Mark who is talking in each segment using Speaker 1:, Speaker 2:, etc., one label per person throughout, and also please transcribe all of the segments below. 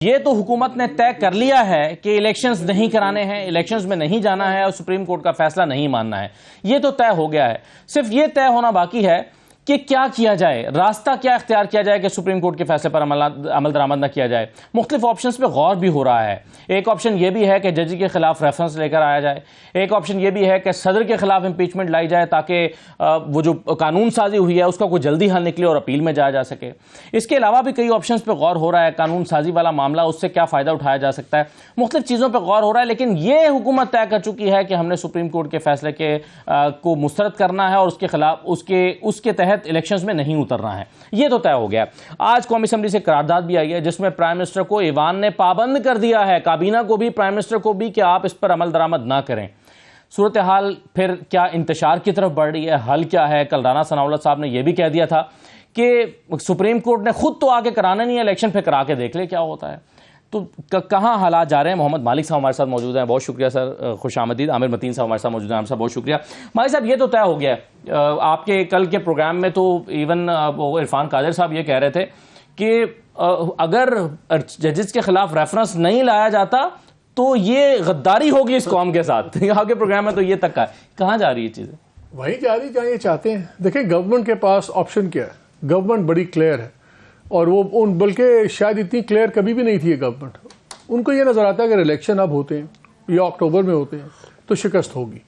Speaker 1: ये तो हुकूमत ने तय कर लिया है कि इलेक्शंस नहीं कराने हैं, इलेक्शंस में नहीं जाना है और सुप्रीम कोर्ट का फैसला नहीं मानना है। ये तो तय हो गया है। सिर्फ ये तय होना बाकी है कि क्या किया जाए, रास्ता क्या इख्तियार किया जाए कि सुप्रीम कोर्ट के फैसले पर अमल दरामद न किया जाए। मुख्तलिफ ऑप्शंस पे गौर भी हो रहा है। एक ऑप्शन ये भी है कि जज के खिलाफ रेफरेंस लेकर आया जाए। एक ऑप्शन ये भी है कि सदर के खिलाफ इंपीचमेंट लाई जाए ताकि वो जो कानून साजी हुई है उसका कोई जल्दी हल निकले और अपील में जाया जा सके। इसके अलावा भी कई ऑप्शंस पे गौर हो रहा है। कानून साजी वाला मामला, उससे क्या फ़ायदा उठाया जा सकता है, मुख्तलिफ चीज़ों पर गौर हो रहा है। लेकिन ये हुकूमत तय कर चुकी है कि हमने सुप्रीम कोर्ट के फैसले को मुस्तरद करना है और उसके खिलाफ उसके तहत इलेक्शंस में नहीं उतरना है। ये तो तय हो गया। आज कौमी असम्बली से करारदाद भी आई है जिसमें प्राइम मिनिस्टर को ईवान ने पाबंद कर दिया है, काबीना को भी, प्राइम मिनिस्टर को भी, कि आप इस पर अमल दरामद ना करें। सूरत हाल फिर क्या इंतशार की तरफ बढ़ रही है, हल क्या है? कल राना सनाउल्लाह साहब ने यह भी कह दिया था कि सुप्रीम कोर्ट ने खुद तो आगे कराना नहीं है इलेक्शन, फिर करा के देख ले क्या होता है। तो कहाँ हालात जा रहे हैं? मोहम्मद मालिक साहब हमारे साथ मौजूद हैं, बहुत शुक्रिया सर, खुश आमदीद। आमिर मतीन साहब हमारे साथ मौजूद हैं, आप साहब बहुत शुक्रिया। मालिक साहब, ये तो तय हो गया है। आपके कल के प्रोग्राम में तो इवन इरफान कादिर साहब ये कह रहे थे कि अगर जजेस के खिलाफ रेफरेंस नहीं लाया जाता तो ये गद्दारी होगी इस कौम के साथ। आपके प्रोग्राम में तो ये तक का है। कहाँ जा रही है चीज़ें?
Speaker 2: वहीं जा रही जहाँ ये चाहते हैं। देखिए, गवर्नमेंट के पास ऑप्शन क्या है? गवर्नमेंट बड़ी क्लियर है और वो बल्कि शायद इतनी क्लियर कभी भी नहीं थी ये गवर्नमेंट। उनको ये नज़र आता है अगर इलेक्शन अब होते हैं या अक्टूबर में होते हैं तो शिकस्त होगी।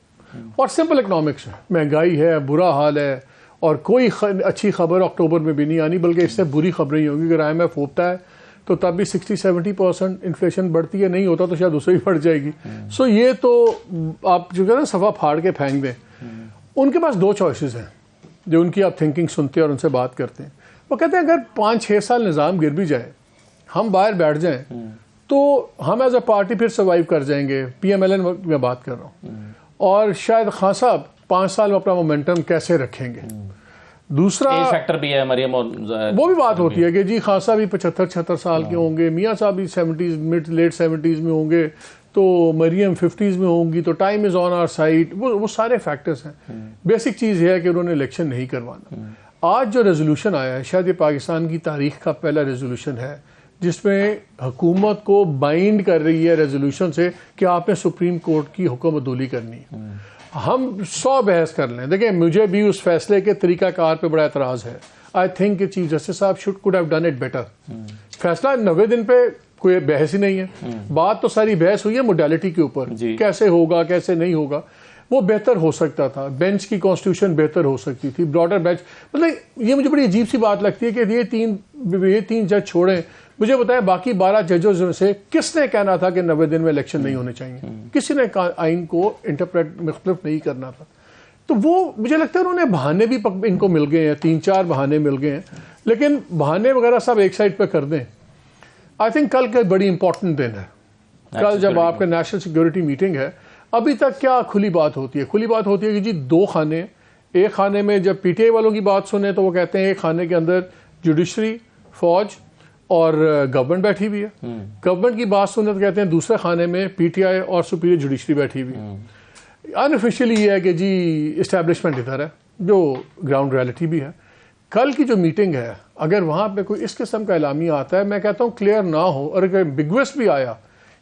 Speaker 2: और सिंपल इकनॉमिक्स है, महंगाई है, बुरा हाल है और कोई अच्छी खबर अक्टूबर में भी नहीं आनी, बल्कि इससे बुरी खबरें ही होंगी। अगर IMF होता है तो तब भी 60-70% इन्फ्लेशन बढ़ती है, नहीं होता तो शायद उससे भी बढ़ जाएगी। सो ये तो आप जो है ना सफ़ा फाड़ के फेंक दें। उनके पास दो चॉइसेस हैं जो उनकी आप थिंकिंग सुनते हैं और उनसे बात करते हैं। वो कहते हैं अगर 5-6 साल निज़ाम गिर भी जाए, हम बाहर बैठ जाएं, तो हम एज अ पार्टी फिर सर्वाइव कर जाएंगे। PMLN में बात कर रहा हूँ। और शायद खान साहब 5 साल में अपना मोमेंटम कैसे रखेंगे। दूसरा
Speaker 1: फैक्टर भी है, मरियम और
Speaker 2: वो भी बात होती है कि जी खान साहब भी 75-76 साल के होंगे, मियाँ साहब भी 70s लेट 70s में होंगे, तो मरियम 50s में होंगी, तो time is on our side. वो सारे फैक्टर्स हैं। बेसिक चीज़ है कि उन्होंने इलेक्शन नहीं करवाना। आज जो रेजोल्यूशन आया है, शायद ये पाकिस्तान की तारीख का पहला रेजोल्यूशन है जिसमें हुकूमत को बाइंड कर रही है रेजोल्यूशन से कि आपने सुप्रीम कोर्ट की हुक्म अदूली करनी है। हम 100 बहस कर लें, देखिए मुझे भी उस फैसले के तरीकाकार पे बड़ा एतराज़ है। आई थिंक कि चीफ जस्टिस साहब could have done it better. फैसला 90 दिन पे कोई बहस ही नहीं है। बात तो सारी बहस हुई है मोडालिटी के ऊपर, कैसे होगा कैसे नहीं होगा। वो बेहतर हो सकता था, बेंच की कॉन्स्टिट्यूशन बेहतर हो सकती थी, ब्रॉडर बेंच। मतलब ये मुझे बड़ी अजीब सी बात लगती है कि ये तीन जज छोड़ें। मुझे बताया बाकी 12 जजों से किसने कहना था कि 90 दिन में इलेक्शन नहीं होने चाहिए? किसी ने आइन को इंटरप्रेट मुख्तलिफ नहीं करना था। तो वो मुझे लगता है उन्होंने बहाने भी इनको मिल गए हैं, 3-4 बहाने मिल गए हैं। लेकिन बहाने वगैरह सब एक साइड पर कर दें। आई थिंक कल का बड़ी इंपॉर्टेंट दिन है। कल जब आपका नेशनल सिक्योरिटी मीटिंग है, अभी तक क्या खुली बात होती है? खुली बात होती है कि जी 2 खाने, एक खाने में जब PTI वालों की बात सुने तो वो कहते हैं एक खाने के अंदर जुडिशरी, फौज और गवर्नमेंट बैठी हुई है। गवर्नमेंट की बात सुने तो कहते हैं दूसरे खाने में PTI और सुपीरियर जुडिशरी बैठी हुई है। अनऑफिशियली ये है कि जी इस्टेब्लिशमेंट इधर है, जो ग्राउंड रियलिटी भी है। कल की जो मीटिंग है, अगर वहाँ पे कोई इस किस्म का एलामिया आता है, मैं कहता हूँ क्लियर ना हो, और अगर बिगवेस्ट भी आया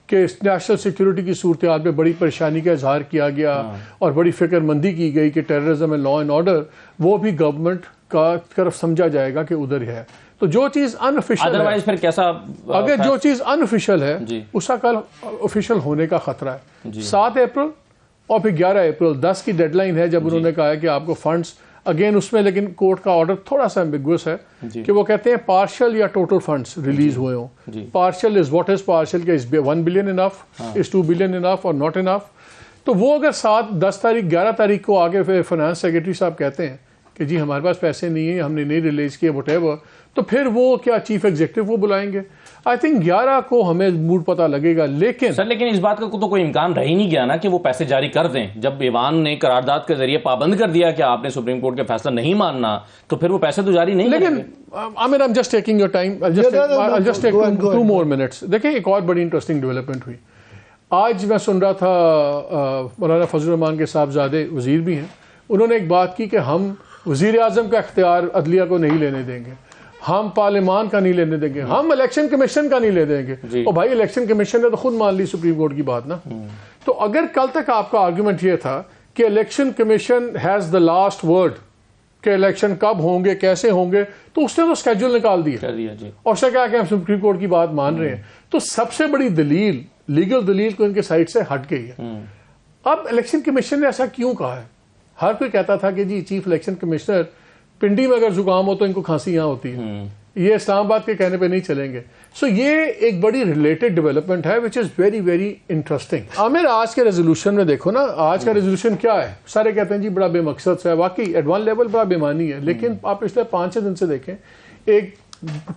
Speaker 2: कि नेशनल सिक्योरिटी की सूरत हाल में बड़ी परेशानी का इजहार किया गया और बड़ी फिक्रमंदी की गई कि terrorism and law and order, वो भी गवर्नमेंट का तरफ समझा जाएगा कि उधर है। तो जो चीज़ अनऑफिशियल है,
Speaker 1: फिर कैसा
Speaker 2: अगर जो चीज़ अनऑफिशियल है उसका कल ऑफिशियल होने का खतरा है। 7 अप्रैल और फिर 11 अप्रैल 10 की डेडलाइन है जब उन्होंने कहा है कि आपको फंड्स अगेन उसमें, लेकिन कोर्ट का ऑर्डर थोड़ा सा एम्बिगुअस है कि वो कहते हैं पार्शियल या टोटल फंड्स रिलीज हुए हों। Partial is what is partial, के is 1 billion enough, is 2 billion enough और नॉट इनफ। तो वो अगर 7, 10 तारीख 11 तारीख को आगे फिर फाइनेंस सेक्रेटरी साहब कहते हैं कि जी हमारे पास पैसे नहीं है, हमने नहीं रिलीज किए व्हाटएवर, तो फिर वो क्या चीफ एग्जीक्यूटिव वो बुलाएंगे? आई थिंक 11 को हमें मूड पता लगेगा। लेकिन
Speaker 1: इस बात का तो कोई इम्कान रह ही नहीं गया ना कि वो पैसे जारी कर दें। जब ईवान ने करारदाद के जरिए पाबंद कर दिया कि आपने सुप्रीम कोर्ट के फैसला नहीं मानना, तो फिर वो पैसे तो जारी नहीं।
Speaker 2: लेकिन Aamir, I am just taking your time, I just take 2 more minutes। देखिए एक और बड़ी इंटरेस्टिंग डेवलपमेंट हुई आज। मैं सुन रहा था मौलाना फजल रहमान के साहबजादे वजीर भी हैं, उन्होंने एक बात की कि हम वजीर आजम का इख्तियार अदलिया को नहीं लेने देंगे। हम पार्लियामान का नहीं लेने देंगे, हम इलेक्शन कमीशन का नहीं ले देंगे। और भाई इलेक्शन कमीशन ने तो खुद मान ली सुप्रीम कोर्ट की बात ना। तो अगर कल तक आपका आर्गुमेंट ये था कि election commission has the last word कि इलेक्शन कब होंगे कैसे होंगे, तो उसने तो स्केड्यूल निकाल दिया
Speaker 1: जी।
Speaker 2: और उसने कहा कि हम सुप्रीम कोर्ट की बात मान रहे हैं। तो सबसे बड़ी दलील, लीगल दलील को इनके साइड से हट गई है। अब इलेक्शन कमीशन ने ऐसा क्यों कहा है? हर कोई कहता था कि जी चीफ इलेक्शन कमिश्नर, पिंडी में अगर जुकाम हो तो इनको खांसी यहाँ होती है, ये इस्लामाबाद के कहने पे नहीं चलेंगे। सो ये एक बड़ी रिलेटेड डेवलपमेंट है which is very very interesting. Aamir, आज के रेजोल्यूशन में देखो ना, आज का रेजोल्यूशन क्या है? सारे कहते हैं जी बड़ा बेमकसद से है, वाकई एडवांस लेवल बड़ा बेमानी है, लेकिन आप पिछले 5-6 दिन से देखें एक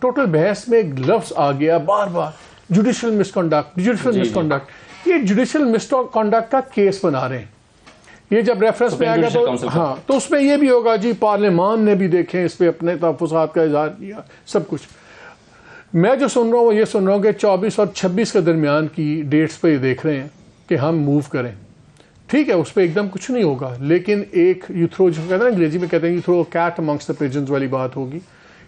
Speaker 2: टोटल बहस में एक लफ्ज आ गया बार बार, जुडिशियल मिसकंडक्ट, जुडिशियल मिसकंडक्ट। ये जुडिशियल मिसकंडक्ट का केस बना रहे हैं। ये जब रेफरेंस में आएगा तो हाँ, तो उसमें ये भी होगा जी पार्लियामान ने भी देखे इस पे अपने तहफ़्फ़ुज़ात का इज़हार किया, सब कुछ। मैं जो सुन रहा हूँ वो ये सुन रहा हूँ कि 24 और 26 के दरमियान की डेट्स पे ये देख रहे हैं कि हम मूव करें। ठीक है, उस पर एकदम कुछ नहीं होगा, लेकिन एक यू थ्रो, जो कहते हैं अंग्रेजी में कहते हैं you throw cat amongst the pigeons वाली बात होगी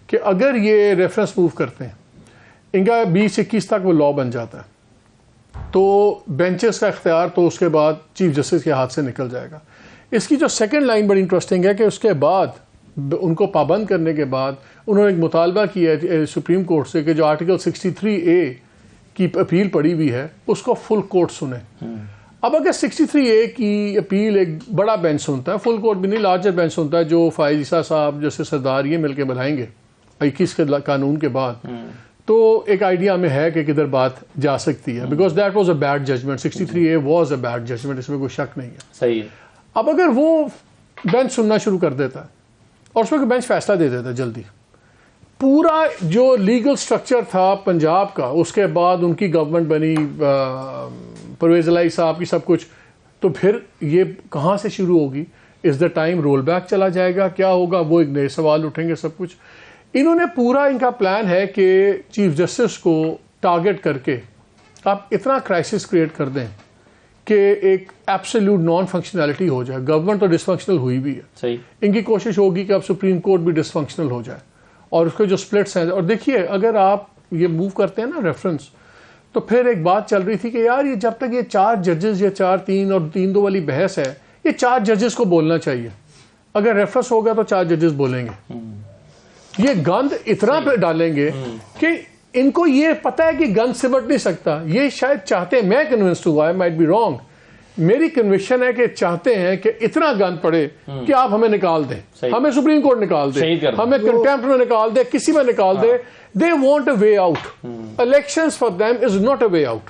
Speaker 2: कि अगर ये रेफरेंस मूव करते हैं, इनका 20-21 तक वो लॉ बन जाता है, तो बेंचेस का इख्तियार तो उसके बाद चीफ जस्टिस के हाथ से निकल जाएगा। इसकी जो सेकंड लाइन बड़ी इंटरेस्टिंग है कि उसके बाद उनको पाबंद करने के बाद उन्होंने एक मुतालबा किया है सुप्रीम कोर्ट से कि जो आर्टिकल 63A की अपील पड़ी हुई है उसको फुल कोर्ट सुने। अब अगर 63A की अपील एक बड़ा बेंच सुनता है, फुल कोर्ट भी नहीं, लार्जर बेंच सुनता है, जो फायज ईसा साहब जैसे सरदार ये मिलकर बनाएंगे 21 के कानून के बाद, तो एक आइडिया में है कि किधर बात जा सकती है, because that was a bad judgement. 63A was a bad judgement, इसमें कोई शक नहीं है।
Speaker 1: सही है।
Speaker 2: अब अगर वो बेंच सुनना शुरू कर देता है और उसमें बेंच फैसला दे देता है जल्दी, पूरा जो लीगल स्ट्रक्चर था पंजाब का, उसके बाद उनकी गवर्नमेंट बनी, परवेज इलाही साहब की, सब कुछ, तो फिर ये कहाँ से शुरू होगी? Is the time roll back चला जाएगा? क्या होगा? वो एक नए सवाल उठेंगे, सब कुछ। इन्होंने पूरा, इनका प्लान है कि चीफ जस्टिस को टारगेट करके आप इतना क्राइसिस क्रिएट कर दें कि एक एब्सोल्यूट नॉन फंक्शनैलिटी हो जाए। गवर्नमेंट तो डिसफंक्शनल हुई भी है,
Speaker 1: सही।
Speaker 2: इनकी कोशिश होगी कि अब सुप्रीम कोर्ट भी डिसफंक्शनल हो जाए और उसके जो स्प्लिट्स हैं। और देखिए, अगर आप ये मूव करते हैं ना रेफरेंस, तो फिर एक बात चल रही थी कि यार ये जब तक ये 4 जजेस या 4-3 और 3-2 वाली बहस है, ये 4 जजेस को बोलना चाहिए। अगर रेफरेंस होगा तो 4 जजेस बोलेंगे। ये गंद इतना पे डालेंगे कि इनको ये पता है कि गंद सिमट नहीं सकता। ये शायद चाहते हैं, मैं कन्विंस्ड हुआ, आई माइट बी रॉन्ग, मेरी कन्विक्शन है कि चाहते हैं कि इतना गंद पड़े कि आप हमें निकाल दें, हमें सुप्रीम कोर्ट निकाल दे, हमें कंटेम्प्ट में निकाल दे, किसी में निकाल दे। They want a way out. Elections for them is not a way out.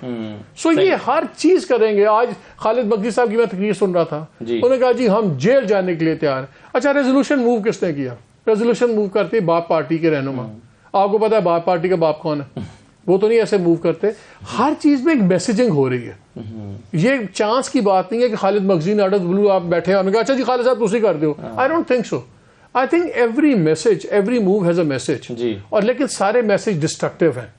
Speaker 2: So ये हर चीज करेंगे। आज खालिद बगदी साहब की मैं तकरीर सुन रहा था, उन्होंने कहा जी हम जेल जाने के लिए तैयार। अच्छा, रेजोल्यूशन मूव किसने किया? रेजोल्यूशन मूव करते बाप पार्टी के रहनुमा। आपको पता है बाप पार्टी का बाप कौन है? वो तो नहीं ऐसे मूव करते। हर चीज में एक मैसेजिंग हो रही है। ये चांस की बात नहीं है कि खालिद मखज़ूम आउट ऑफ ब्लू आप बैठे हैं और कहा अच्छा जी खालिद साहब तुसी कर दो। I don't think so. I think every message, every move has a message, और लेकिन सारे मैसेज डिस्ट्रक्टिव हैं।